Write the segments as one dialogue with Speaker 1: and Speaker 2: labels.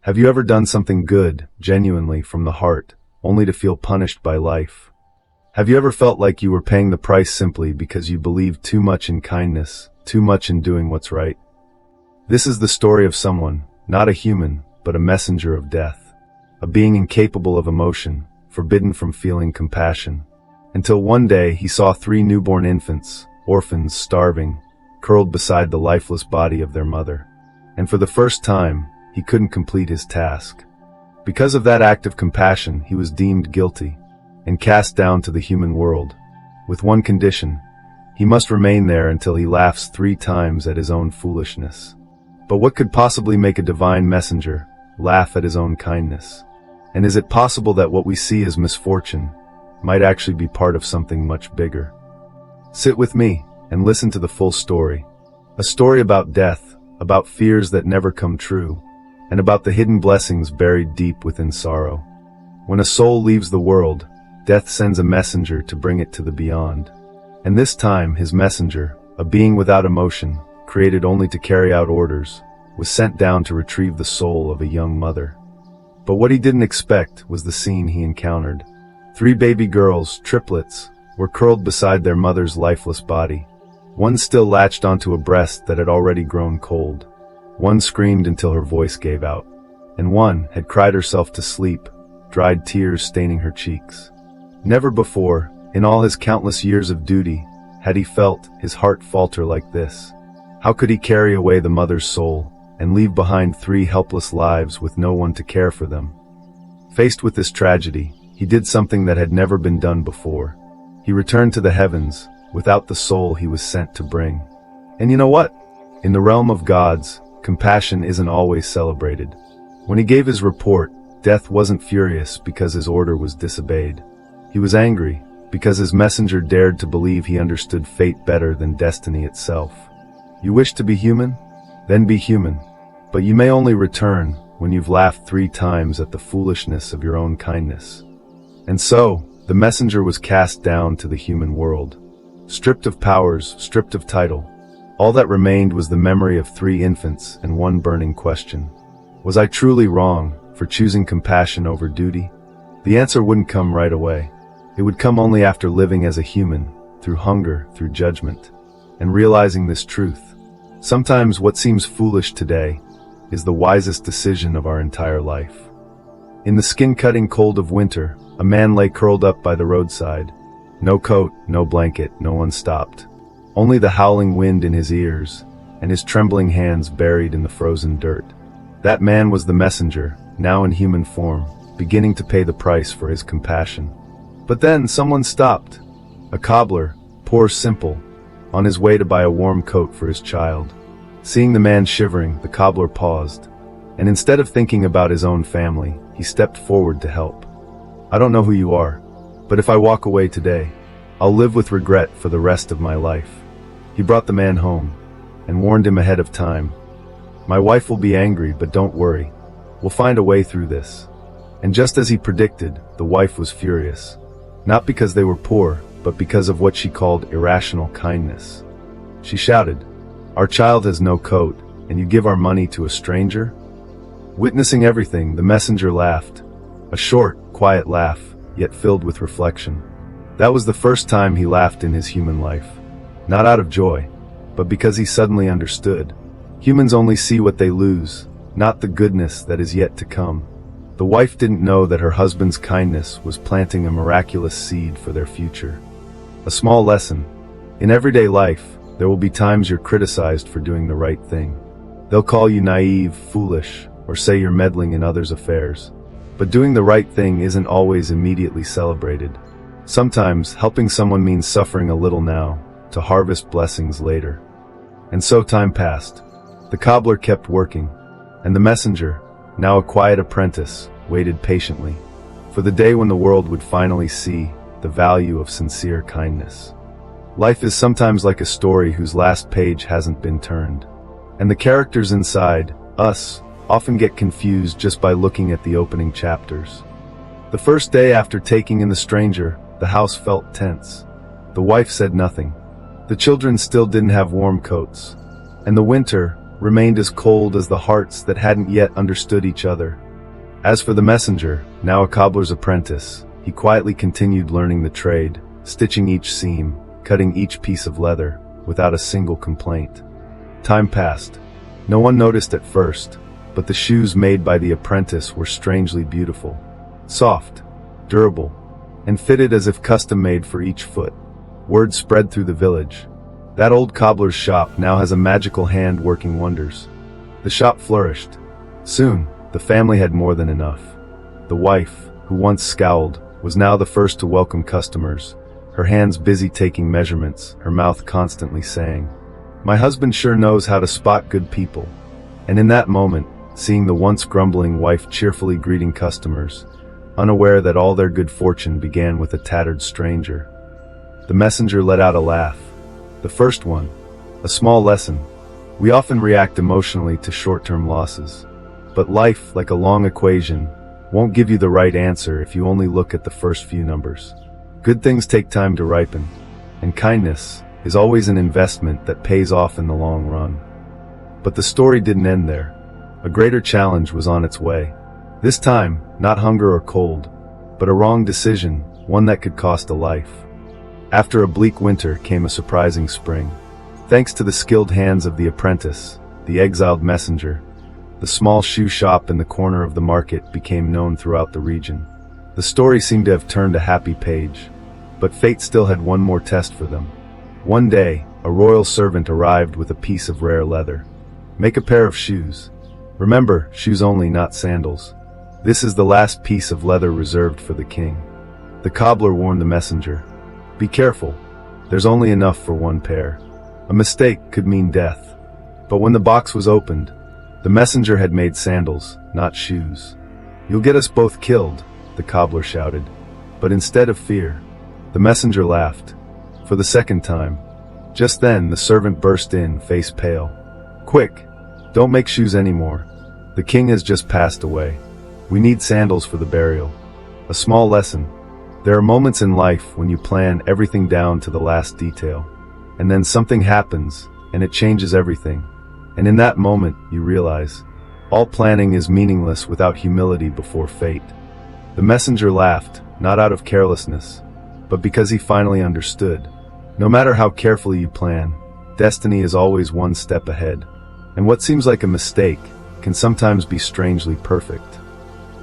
Speaker 1: Have you ever done something good, genuinely, from the heart, only to feel punished by life? Have you ever felt like you were paying the price simply because you believed too much in kindness, too much in doing what's right? This is the story of someone, not a human, but a messenger of death. A being incapable of emotion, forbidden from feeling compassion. Until one day he saw 3 newborn infants, orphans, starving, curled beside the lifeless body of their mother. And for the first time, he couldn't complete his task. Because of that act of compassion, he was deemed guilty and cast down to the human world, with one condition: he must remain there until he laughs 3 times at his own foolishness. But what could possibly make a divine messenger laugh at his own kindness? And is it possible that what we see as misfortune might actually be part of something much bigger? Sit with me and listen to the full story. A story about death, about fears that never come true, and about the hidden blessings buried deep within sorrow. When a soul leaves the world, death sends a messenger to bring it to the beyond. And this time, his messenger, a being without emotion, created only to carry out orders, was sent down to retrieve the soul of a young mother. But what he didn't expect was the scene he encountered. 3 baby girls, triplets, were curled beside their mother's lifeless body. One still latched onto a breast that had already grown cold. One screamed until her voice gave out, and one had cried herself to sleep, dried tears staining her cheeks. Never before, in all his countless years of duty, had he felt his heart falter like this. How could he carry away the mother's soul and leave behind 3 helpless lives with no one to care for them? Faced with this tragedy, he did something that had never been done before. He returned to the heavens without the soul he was sent to bring. And you know what? In the realm of gods, compassion isn't always celebrated. When he gave his report, death wasn't furious because his order was disobeyed. He was angry because his messenger dared to believe he understood fate better than destiny itself. You wish to be human? Then be human. But you may only return when you've laughed 3 times at the foolishness of your own kindness. And so, the messenger was cast down to the human world. Stripped of powers, stripped of title, all that remained was the memory of 3 infants and one burning question. Was I truly wrong for choosing compassion over duty? The answer wouldn't come right away. It would come only after living as a human, through hunger, through judgment, and realizing this truth. Sometimes what seems foolish today is the wisest decision of our entire life. In the skin-cutting cold of winter, a man lay curled up by the roadside. No coat, no blanket, no one stopped. Only the howling wind in his ears, and his trembling hands buried in the frozen dirt. That man was the messenger, now in human form, beginning to pay the price for his compassion. But then someone stopped. A cobbler, poor simple, on his way to buy a warm coat for his child. Seeing the man shivering, the cobbler paused, and instead of thinking about his own family, he stepped forward to help. I don't know who you are, but if I walk away today, I'll live with regret for the rest of my life. He brought the man home, and warned him ahead of time. My wife will be angry, but don't worry. We'll find a way through this. And just as he predicted, the wife was furious. Not because they were poor, but because of what she called irrational kindness. She shouted, "Our child has no coat, and you give our money to a stranger?" Witnessing everything, the messenger laughed. A short, quiet laugh, yet filled with reflection. That was the first time he laughed in his human life. Not out of joy, but because he suddenly understood. Humans only see what they lose, not the goodness that is yet to come. The wife didn't know that her husband's kindness was planting a miraculous seed for their future. A small lesson. In everyday life, there will be times you're criticized for doing the right thing. They'll call you naive, foolish, or say you're meddling in others' affairs. But doing the right thing isn't always immediately celebrated. Sometimes, helping someone means suffering a little now, to harvest blessings later. And so time passed. The cobbler kept working, and the messenger, now a quiet apprentice, waited patiently for the day when the world would finally see the value of sincere kindness. Life is sometimes like a story whose last page hasn't been turned, and the characters inside, us, often get confused just by looking at the opening chapters. The first day after taking in the stranger, the house felt tense. The wife said nothing. The children still didn't have warm coats, and the winter, remained as cold as the hearts that hadn't yet understood each other. As for the messenger, now a cobbler's apprentice, he quietly continued learning the trade, stitching each seam, cutting each piece of leather, without a single complaint. Time passed. No one noticed at first, but the shoes made by the apprentice were strangely beautiful. Soft, durable, and fitted as if custom-made for each foot. Word spread through the village. That old cobbler's shop now has a magical hand working wonders. The shop flourished. Soon, the family had more than enough. The wife, who once scowled, was now the first to welcome customers, her hands busy taking measurements, her mouth constantly saying, "My husband sure knows how to spot good people." And in that moment, seeing the once grumbling wife cheerfully greeting customers, unaware that all their good fortune began with a tattered stranger, the messenger let out a laugh. The first one, a small lesson. We often react emotionally to short-term losses. But life, like a long equation, won't give you the right answer if you only look at the first few numbers. Good things take time to ripen, and kindness is always an investment that pays off in the long run. But the story didn't end there. A greater challenge was on its way. This time, not hunger or cold, but a wrong decision, one that could cost a life. After a bleak winter came a surprising spring. Thanks to the skilled hands of the apprentice, the exiled messenger, the small shoe shop in the corner of the market became known throughout the region. The story seemed to have turned a happy page, but fate still had one more test for them. One day, a royal servant arrived with a piece of rare leather. "Make a pair of shoes. Remember, shoes only, not sandals. This is the last piece of leather reserved for the king." The cobbler warned the messenger, "Be careful. There's only enough for one pair. A mistake could mean death." But when the box was opened, the messenger had made sandals, not shoes. "You'll get us both killed," the cobbler shouted. But instead of fear, the messenger laughed. For the second time. Just then, the servant burst in, face pale. "Quick! Don't make shoes anymore. The king has just passed away. We need sandals for the burial." A small lesson. There are moments in life when you plan everything down to the last detail. And then something happens, and it changes everything. And in that moment, you realize, all planning is meaningless without humility before fate. The messenger laughed, not out of carelessness, but because he finally understood. No matter how carefully you plan, destiny is always one step ahead. And what seems like a mistake can sometimes be strangely perfect.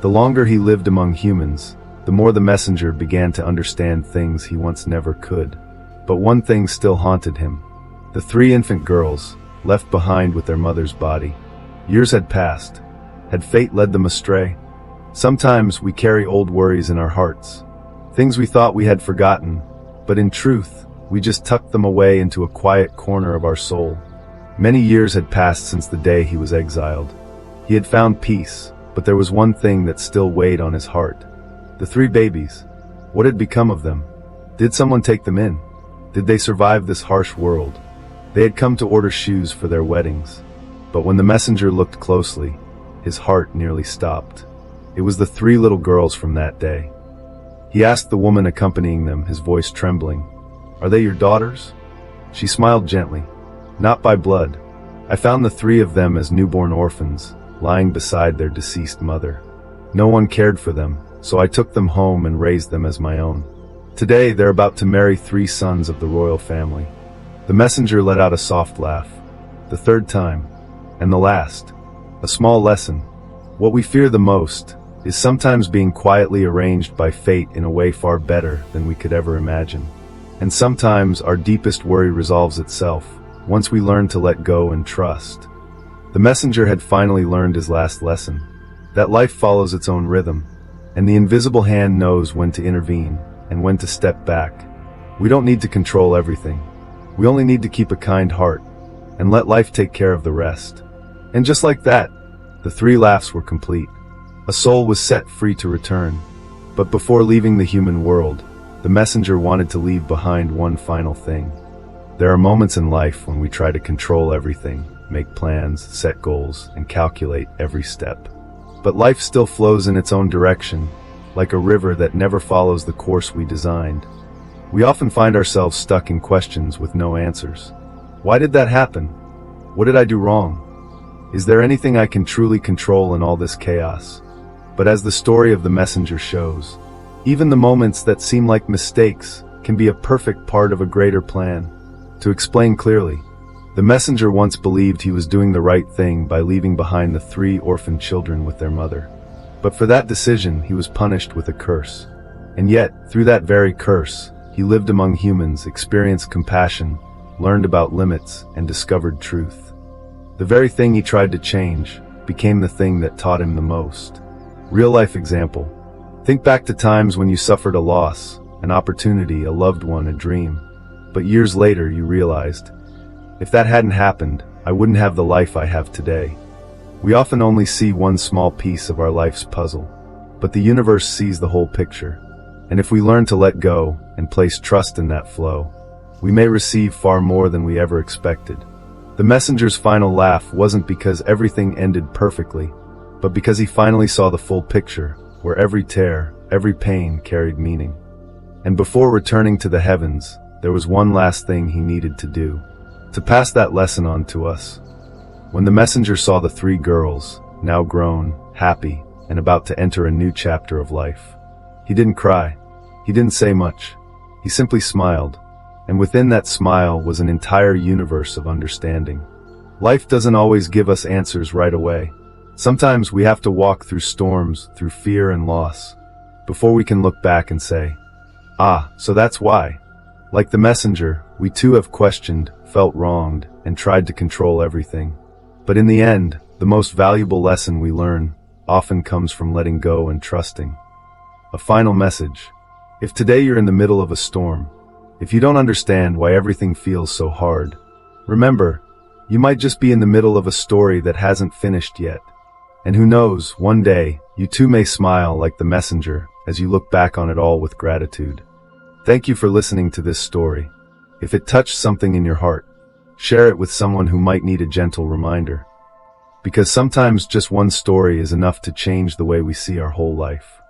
Speaker 1: The longer he lived among humans, the more the messenger began to understand things he once never could. But one thing still haunted him. The 3 infant girls, left behind with their mother's body. Years had passed. Had fate led them astray? Sometimes we carry old worries in our hearts. Things we thought we had forgotten, but in truth, we just tucked them away into a quiet corner of our soul. Many years had passed since the day he was exiled. He had found peace, but there was one thing that still weighed on his heart. The 3 babies. What had become of them? Did someone take them in? Did they survive this harsh world? They had come to order shoes for their weddings. But when the messenger looked closely, his heart nearly stopped. It was the 3 little girls from that day. He asked the woman accompanying them, his voice trembling, "Are they your daughters?" She smiled gently. "Not by blood. I found the 3 of them as newborn orphans, lying beside their deceased mother. No one cared for them, so I took them home and raised them as my own. Today they're about to marry 3 sons of the royal family." The messenger let out a soft laugh. The 3rd time, and the last. A small lesson. What we fear the most is sometimes being quietly arranged by fate in a way far better than we could ever imagine. And sometimes our deepest worry resolves itself once we learn to let go and trust. The messenger had finally learned his last lesson, that life follows its own rhythm, and the invisible hand knows when to intervene and when to step back. We don't need to control everything. We only need to keep a kind heart and let life take care of the rest. And just like that, the 3 laughs were complete. A soul was set free to return. But before leaving the human world, the messenger wanted to leave behind one final thing. There are moments in life when we try to control everything, make plans, set goals, and calculate every step. But life still flows in its own direction, like a river that never follows the course we designed. We often find ourselves stuck in questions with no answers. Why did that happen? What did I do wrong? Is there anything I can truly control in all this chaos? But as the story of the messenger shows, even the moments that seem like mistakes can be a perfect part of a greater plan. To explain clearly, the messenger once believed he was doing the right thing by leaving behind the 3 orphaned children with their mother. But for that decision, he was punished with a curse. And yet, through that very curse, he lived among humans, experienced compassion, learned about limits, and discovered truth. The very thing he tried to change became the thing that taught him the most. Real-life example. Think back to times when you suffered a loss, an opportunity, a loved one, a dream. But years later you realized, if that hadn't happened, I wouldn't have the life I have today. We often only see one small piece of our life's puzzle, but the universe sees the whole picture. And if we learn to let go and place trust in that flow, we may receive far more than we ever expected. The messenger's final laugh wasn't because everything ended perfectly, but because he finally saw the full picture, where every tear, every pain carried meaning. And before returning to the heavens, there was one last thing he needed to do, to pass that lesson on to us. When the messenger saw the 3 girls, now grown, happy, and about to enter a new chapter of life, he didn't cry. He didn't say much. He simply smiled. And within that smile was an entire universe of understanding. Life doesn't always give us answers right away. Sometimes we have to walk through storms, through fear and loss, before we can look back and say, ah, so that's why. Like the messenger, we too have questioned, felt wronged, and tried to control everything. But in the end, the most valuable lesson we learn often comes from letting go and trusting. A final message. If today you're in the middle of a storm, if you don't understand why everything feels so hard, remember, you might just be in the middle of a story that hasn't finished yet. And who knows, one day, you too may smile like the messenger as you look back on it all with gratitude. Thank you for listening to this story. If it touched something in your heart, share it with someone who might need a gentle reminder. Because sometimes just one story is enough to change the way we see our whole life.